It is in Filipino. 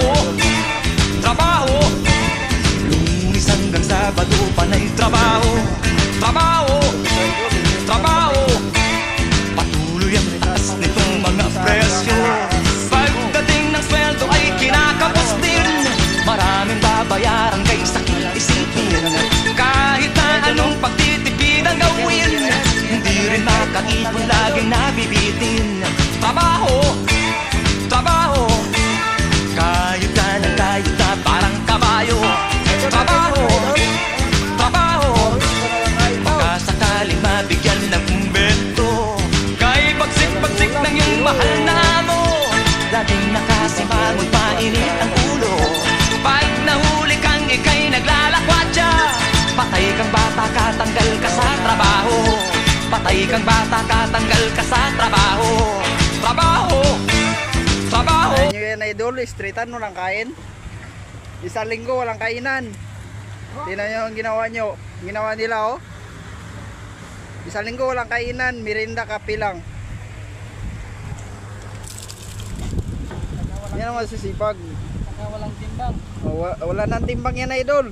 Trabaho, trabaho, Lunes hanggang Sabado panay trabaho. Trabaho, trabaho, patuloy ang taas nitong mga presyo. Pagdating ng sweldo ay kinakapos din. Maraming babayaran kay sakit isipin. Kahit na anong pagtitipid ang gawin, hindi rin makaipon, laging nabibitin. Trabaho, trabaho, kayod ka ng kayod na parang kabayo. Trabaho, trabaho, baka sakaling mabigyan ng kumbento. Kahit pagsik-pagsik ng iyong mahal na amo, laging nakasimangon, mainit ang ulo. Pag nahuli kang ika'y naglalakwatsa, patay kang bata ka, tanggal ka sa trabaho. Patay kang bata ka, tanggal ka sa trabaho. Trabaho, trabaho. Ayun nyo yan idol, streetan mo lang kain. Isang linggo walang kainan. Tingnan nyo ang ginawa nyo. Ginawa nila oh. Isang linggo walang kainan, merienda kape lang. Yan ang masisipag. Saka walang timbang. Wala nang timbang yan idol.